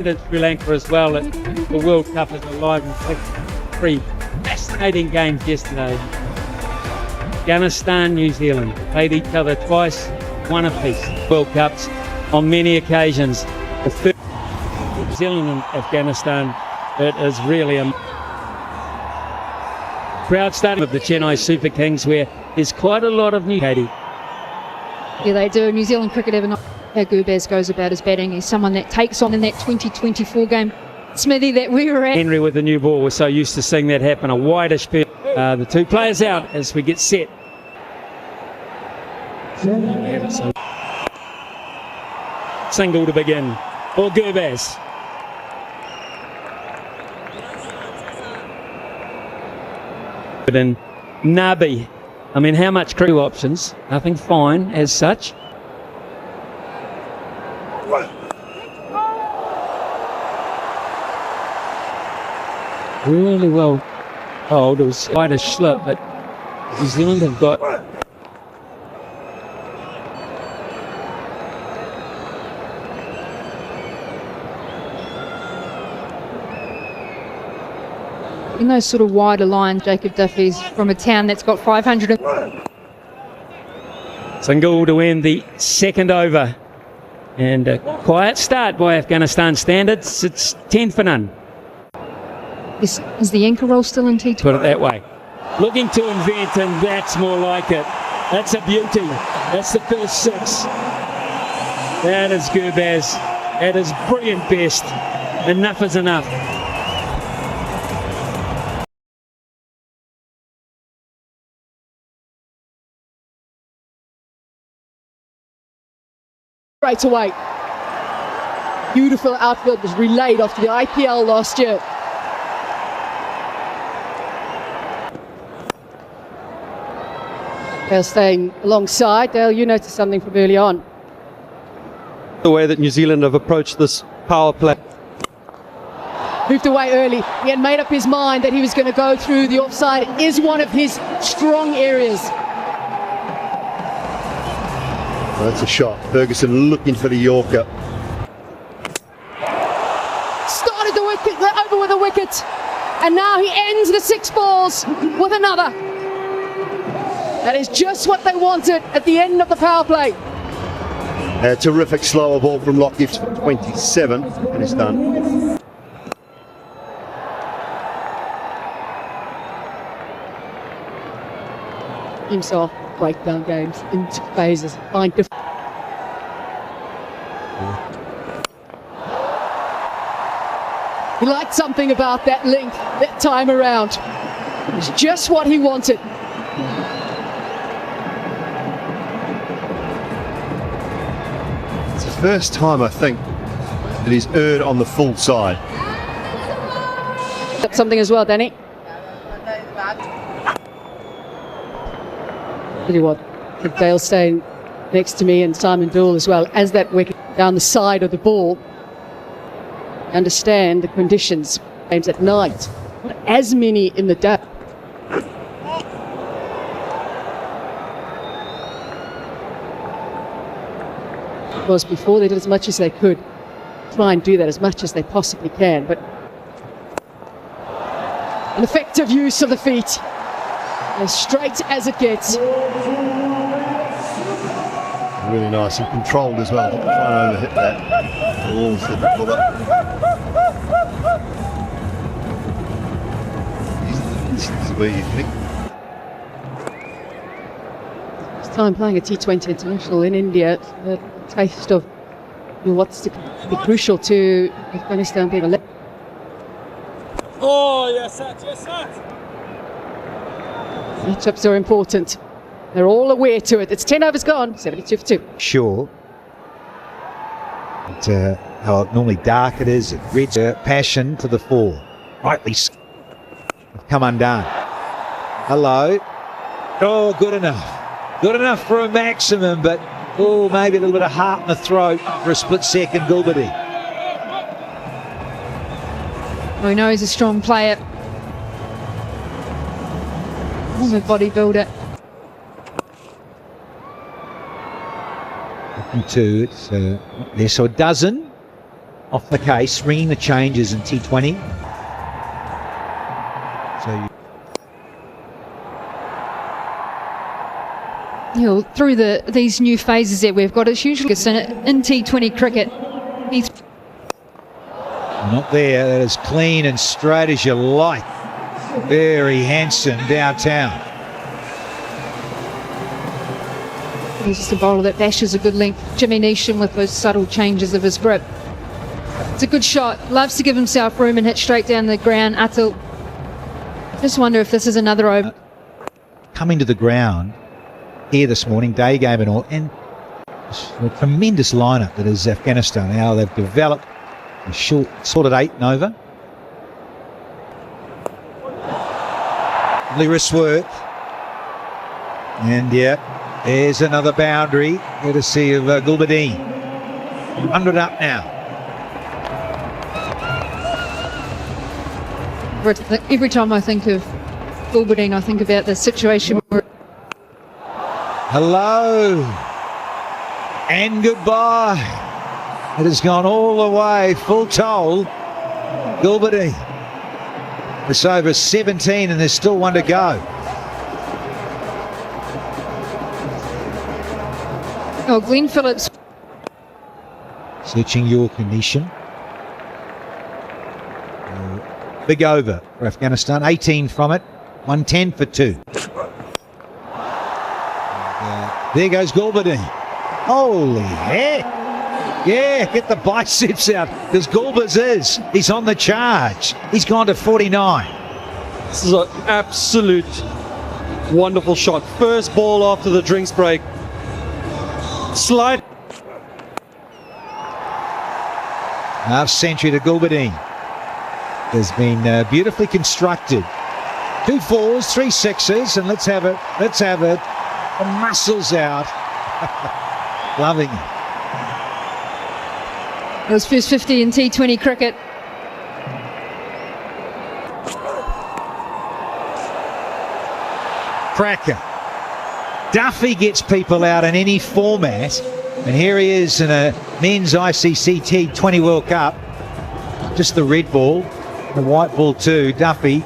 Sri Lanka as well at the World Cup as a live and three fascinating games yesterday. Afghanistan, New Zealand played each other twice, one apiece. World Cups on many occasions. The third, New Zealand and Afghanistan, it is really a proud starting of the Chennai Super Kings, where there's quite a lot of new. Katie. Yeah, they do. New Zealand cricket have not. How Gurbaz goes about his batting. He's someone that takes on in that 2024 game, Smithy, that we were at. Henry with the new ball. We're so used to seeing that happen. A wideish pitch. The two players out as we get set. Single to begin for Gurbaz. In Nabi. I mean, how much crew options? Nothing fine as such. Really well hold. It was quite a slip, but New Zealand have got. In those sort of wider lines, Jacob Duffy's from a town that's got 500. Single to end the second over. And a quiet start by Afghanistan standards. It's 10 for none. Is the anchor roll still in T20? Put it that way. Looking to invent, and that's more like it. That's a beauty. That's the first six. That is Gurbaz. That is brilliant best. Enough is enough. Straight away. Beautiful outfield was relayed after the IPL last year. Dale staying alongside. Dale, you noticed something from early on. The way that New Zealand have approached this power play. Moved away early. He had made up his mind that he was going to go through. The offside is one of his strong areas. Well, that's a shot. Ferguson looking for the Yorker. Started the wicket, over with a wicket. And now he ends the 6 balls with another. That is just what they wanted at the end of the power play. A terrific slower ball from Lockyer for 27, and it's done. Himself break down games into phases. Find different. He liked something about that link that time around. It's just what he wanted. It's the first time, I think, that he's erred on the full side. Something as well, Danny. Tell you what, with Dale staying next to me and Simon Doull as well as that wicket down the side of the ball. Understand the conditions. Games at night, not as many in the day. Because before they did as much as they could, try and do that as much as they possibly can, but an effective use of the feet, as straight as it gets. Really nice and controlled as well. Trying to overhit that. Ball's hit the cover. This is where you think. It's time playing a T20 international in India. The taste of what's to be crucial to Afghanistan being a. Oh, yes, that, yes, that. Matchups are important. They're all aware to it. It's 10 overs gone, 72 for 2. Sure. But, how normally dark it is, it red passion to the fore. Rightly come undone. Hello. Oh, good enough. Good enough for a maximum, but oh, maybe a little bit of heart in the throat for a split second, Gilberty. We know he's a strong player. He's a bodybuilder. Looking to, it's there, so a dozen. off the case, ringing the changes in T20. So through these new phases that we've got, it's usually in T20 cricket. He's not there. That is clean and straight as you like. Very handsome downtown. He's just a bowler that bashes a good length. Jimmy Neesham with those subtle changes of his grip. It's a good shot. Loves to give himself room and hit straight down the ground. Atul. Just wonder if this is another over. Coming to the ground here this morning, day game and all, and a tremendous lineup that is Afghanistan. Now they've developed a short, sorted 8 and over. Lovely wrist work. And yeah, there's another boundary, courtesy of Gulbadeen. 100 up now. Every time I think of Gulbadeen, I think about the situation where... Hello and goodbye. It has gone all the way, full toll. Gulbadeen. It's over 17 and there's still one to go. Oh, Glenn Phillips. Searching York and Neesham. Big over for Afghanistan. 18 from it. 110 for 2. There goes Gulbadeen. Holy heck. Yeah, get the biceps out. Because Gulbaz he's on the charge. He's gone to 49. This is an absolute wonderful shot. First ball after the drinks break. Slide. Half century to Gulbadeen. Has been beautifully constructed. 2 4s, 3 6s, and let's have it. The muscles out. Loving it. It was first 50 in T20 cricket. Cracker. Duffy gets people out in any format, and here he is in a men's ICC T20 World Cup. Just the red ball, the white ball too. Duffy,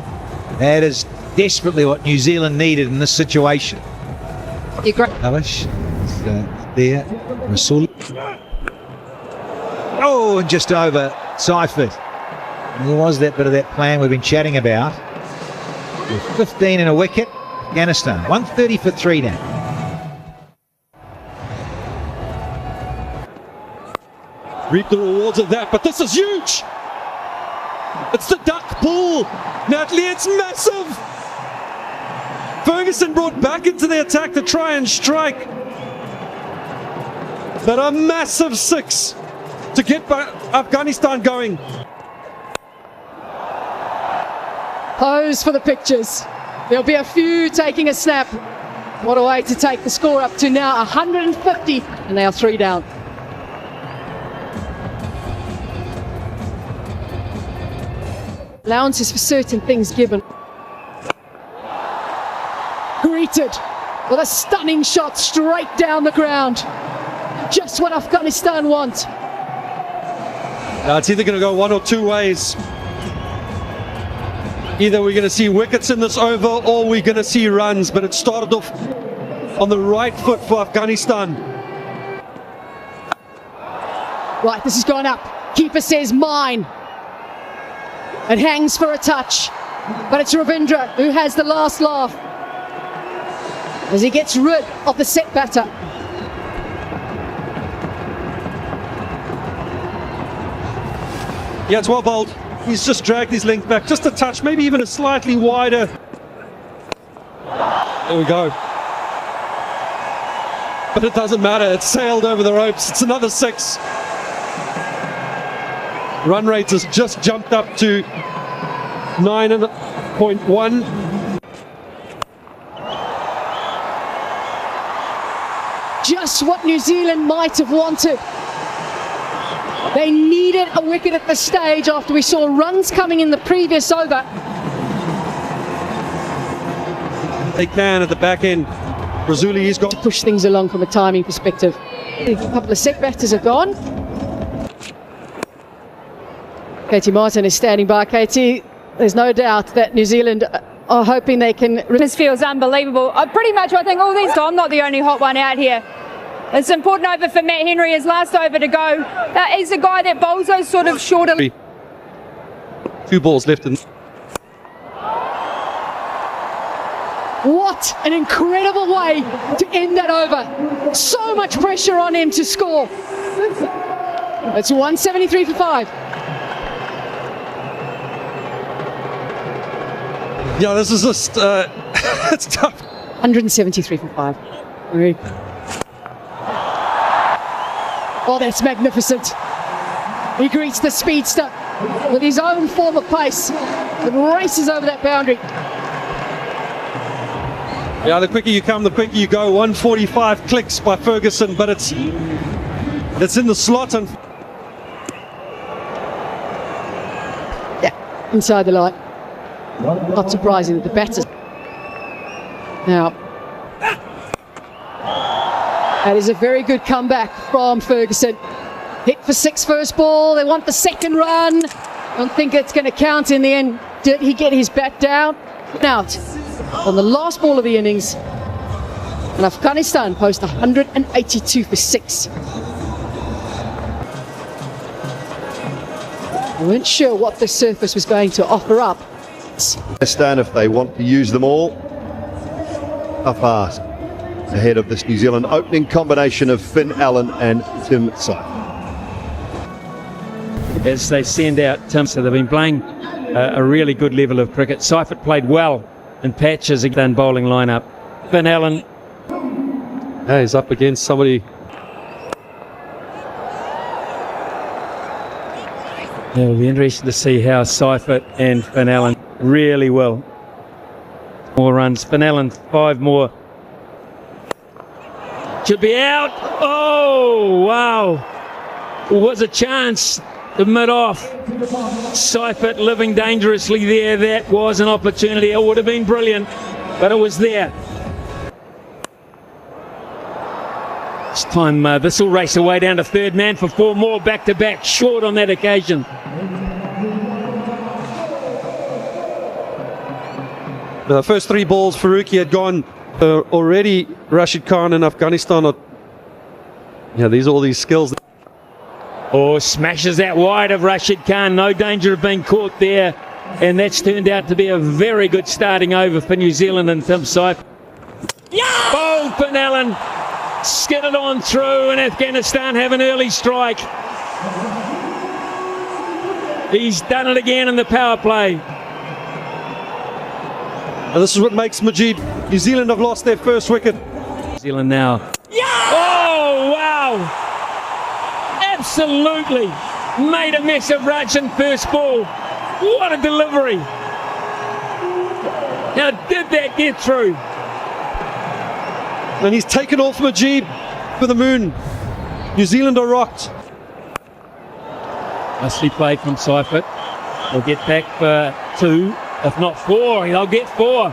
that is desperately what New Zealand needed in this situation. You're great. Alish there. Rasul. Oh, and just over Seifert. There was that bit of that plan we've been chatting about. With 15 and a wicket, Afghanistan 130 for 3 now. Reap the rewards of that, but this is huge. It's the duck pull. Natalie, it's massive. Ferguson brought back into the attack to try and strike. But a massive 6 to get Afghanistan going. Pose for the pictures. There'll be a few taking a snap. What a way to take the score up to now 150, and they are 3 down. Allowances for certain things given. Greeted with a stunning shot straight down the ground. Just what Afghanistan want. Now it's either going to go one or two ways. Either we're going to see wickets in this over or we're going to see runs, but it started off on the right foot for Afghanistan. Right, this has gone up. Keeper says mine. It hangs for a touch, but it's Ravindra who has the last laugh as he gets rid of the set batter. Yeah, it's well bowled. He's just dragged his length back just a touch, maybe even a slightly wider. There we go. But it doesn't matter. It's sailed over the ropes. It's another 6. Run rate has just jumped up to 9.1. Just what New Zealand might have wanted. They needed a wicket at this stage after we saw runs coming in the previous over. They can at the back end. Razuli, he's got To push things along from a timing perspective. A couple of set batters are gone. Katie Martin is standing by. Katie, there's no doubt that New Zealand are hoping they can. This feels unbelievable. Pretty much, I think all these. I'm not the only hot one out here. It's an important over for Matt Henry, his last over to go. He's a guy that bowls those sort of shorter. 2 balls left. What an incredible way to end that over. So much pressure on him to score. It's 173 for 5. Yeah, this is just, it's tough. 173 for 5. Oh, that's magnificent. He greets the speedster with his own form of pace and races over that boundary. Yeah, the quicker you come, the quicker you go. 145 clicks by Ferguson, but it's in the slot and Yeah, inside the line. Not surprising that the batters. Now, that is a very good comeback from Ferguson. Hit for 6 first ball. They want the second run. Don't think it's going to count in the end. Did he get his bat down? Out on the last ball of the innings. And Afghanistan post 182 for 6. We weren't sure what the surface was going to offer up. Afghanistan, if they want to use them all, tough ask ahead of this New Zealand opening combination of Finn Allen and Tim Seifert. As they send out Tim, so they've been playing a really good level of cricket. Seifert played well in patches against bowling lineup. Finn Allen. yeah, he's up against somebody. It'll be interesting to see how Seifert and Finn Allen really will. More runs. Finn Allen, 5 more. Should be out. Oh, wow. Was a chance to mid-off. Seifert living dangerously there. That was an opportunity. It would have been brilliant, but it was there. This time, this will race away down to third man for 4 more. Back-to-back, short on that occasion. The first 3 balls, Faruqi had gone already. Rashid Khan in Afghanistan. Yeah, these are all these skills. Oh, smashes that wide of Rashid Khan. No danger of being caught there. And that's turned out to be a very good starting over for New Zealand and Tim Seifert. Yeah! Bold Finn Allen. Skidded on through, and Afghanistan have an early strike. He's done it again in the power play. And this is what makes Mujib. New Zealand have lost their first wicket. New Zealand now. Yeah! Oh, wow! Absolutely made a mess of Rachin first ball. What a delivery. Now, did that get through? And he's taken off Mujib for the moon. New Zealand are rocked. Nicely played from Seifert. They'll get back for 2, if not 4. They'll get 4.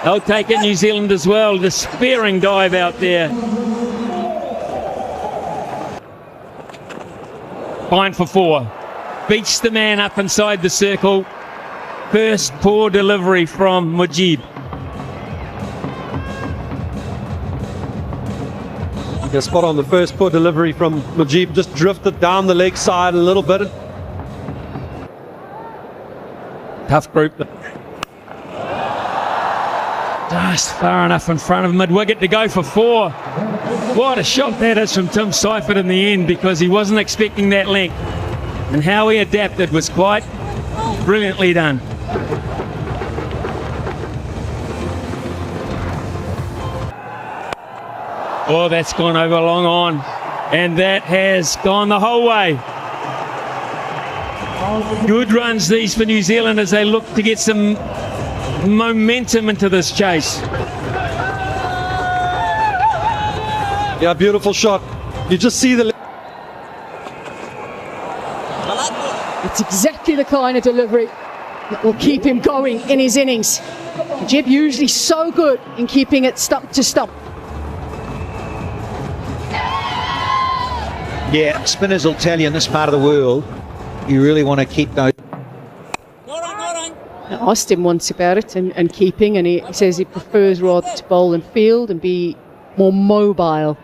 They'll take it, New Zealand as well. Despairing dive out there. Fine for 4. Beats the man up inside the circle. First poor delivery from Mujib. Yeah, spot on the first poor delivery from Mujib. Just drifted down the leg side a little bit. Tough group. Just far enough in front of mid-wicket to go for 4. What a shot that is from Tim Seifert in the end, because he wasn't expecting that length. And how he adapted was quite brilliantly done. Oh, that's gone over long on. And that has gone the whole way. Good runs these for New Zealand as they look to get some momentum into this chase. Yeah, beautiful shot. You just see the... It's exactly the kind of delivery that will keep him going in his innings. Jeb usually so good in keeping it stump to stump. Yeah, spinners will tell you in this part of the world, You really want to keep those. I asked him once about it and keeping, and he says he prefers rather to bowl in field and be more mobile.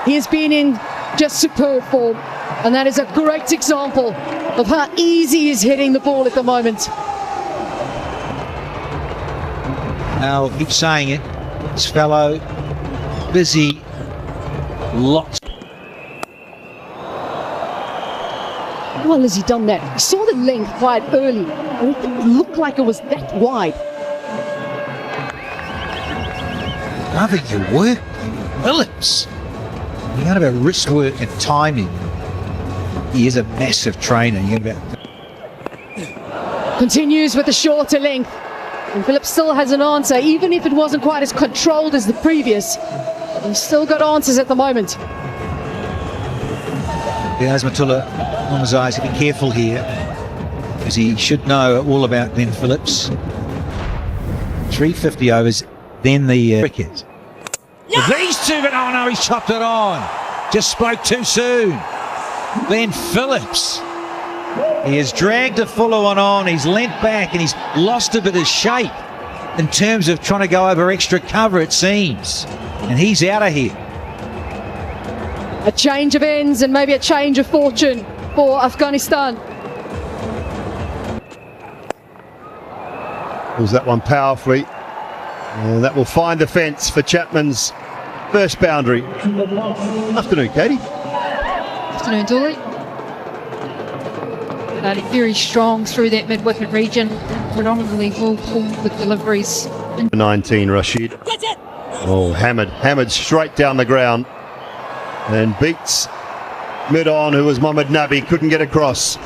He has been in just superb form, and that is a great example of how easy he is hitting the ball at the moment. I'll keep saying it. This fellow, busy, lots. How well has he done that? He saw the length quite early, and it didn't look like it was that wide. Rather your work, Phillips. You got about wrist work and timing. He is a massive trainer. You got about. Continues with the shorter length. And Phillips still has an answer, even if it wasn't quite as controlled as the previous. He's still got answers at the moment. There's Matula Mumazai, be careful here, because he should know all about Glenn Phillips. 350 overs, then the cricket. These two, but oh no, he's chopped it on. Just spoke too soon. Glenn Phillips. He has dragged a fuller one on. He's leant back and he's lost a bit of shape in terms of trying to go over extra cover, it seems. And he's out of here. A change of ends and maybe a change of fortune for Afghanistan. Pulls that one powerfully. And that will find the fence for Chapman's first boundary. Afternoon, Katie. Afternoon, Dooley. Very strong through that mid-wicket region, predominantly full with deliveries. 19, Rashid. Oh, hammered straight down the ground. And beats mid-on, who was Mohammad Nabi, couldn't get across.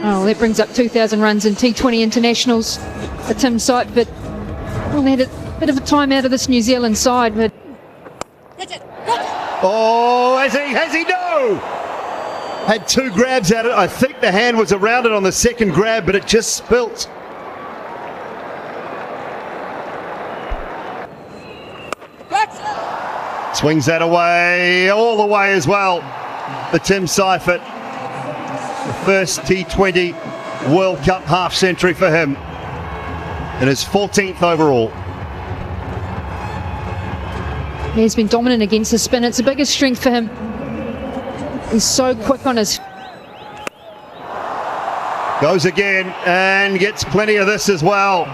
Oh, that brings up 2,000 runs in T20 internationals for Tim Seifert. Well, they had a bit of a time out of this New Zealand side, but... Oh, has he? No! Had two grabs at it. I think the hand was around it on the second grab, but it just spilt. Swings that away, all the way as well for Tim Seifert. The first T20 World Cup half century for him. And his 14th overall. He's been dominant against the spin. It's the biggest strength for him. He's so quick on his... Goes again and gets plenty of this as well.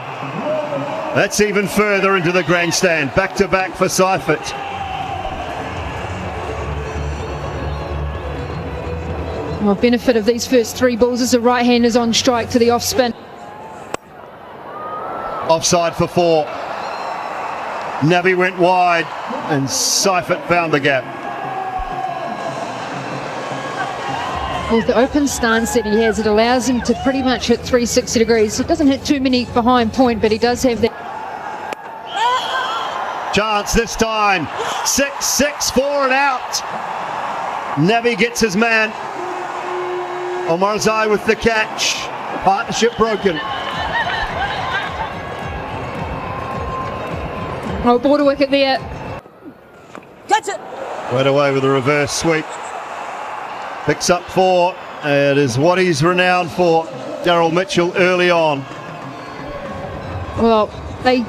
That's even further into the grandstand. Back to back for Seifert. Well, benefit of these first three balls is the right-handers on strike to the off-spin. Offside for 4. Nabi went wide and Seifert found the gap. Well, the open stance that he has, it allows him to pretty much hit 360 degrees. It doesn't hit too many behind point, but he does have that. Chance this time. 6, 4 and out. Nabi gets his man. Omarzai with the catch. Partnership broken. Oh, border wicket there. Catch it! Right away with a reverse sweep. Picks up 4. It is what he's renowned for. Daryl Mitchell early on. Well, they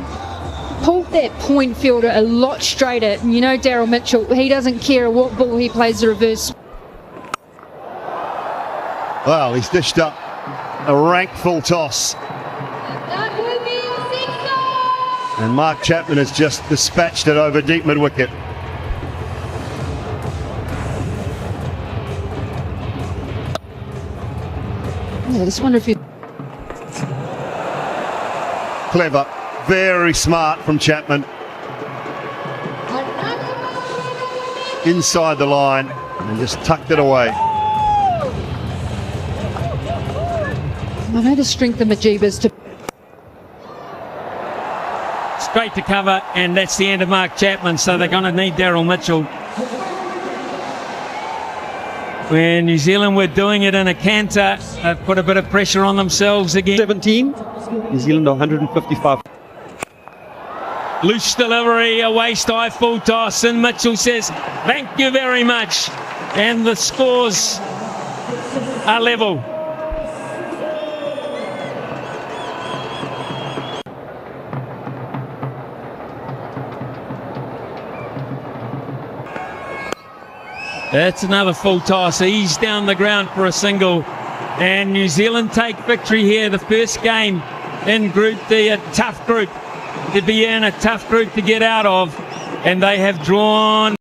pulled that point fielder a lot straighter. And you know Daryl Mitchell, he doesn't care what ball he plays the reverse. Well, he's dished up a rank full toss. And Mark Chapman has just dispatched it over deep mid-wicket. I just wonder if you... Clever, very smart from Chapman. Inside the line and just tucked it away. I know the strength of Majib is to... Straight to cover, and that's the end of Mark Chapman, so they're going to need Daryl Mitchell. When New Zealand were doing it in a canter, they've put a bit of pressure on themselves again. 17, New Zealand 155. Loose delivery, a waist high full toss, and Mitchell says, thank you very much. And the scores are level. That's another full toss. Ease down the ground for a single. And New Zealand take victory here. The first game in Group D, a tough group to be in, a tough group to get out of. And they have drawn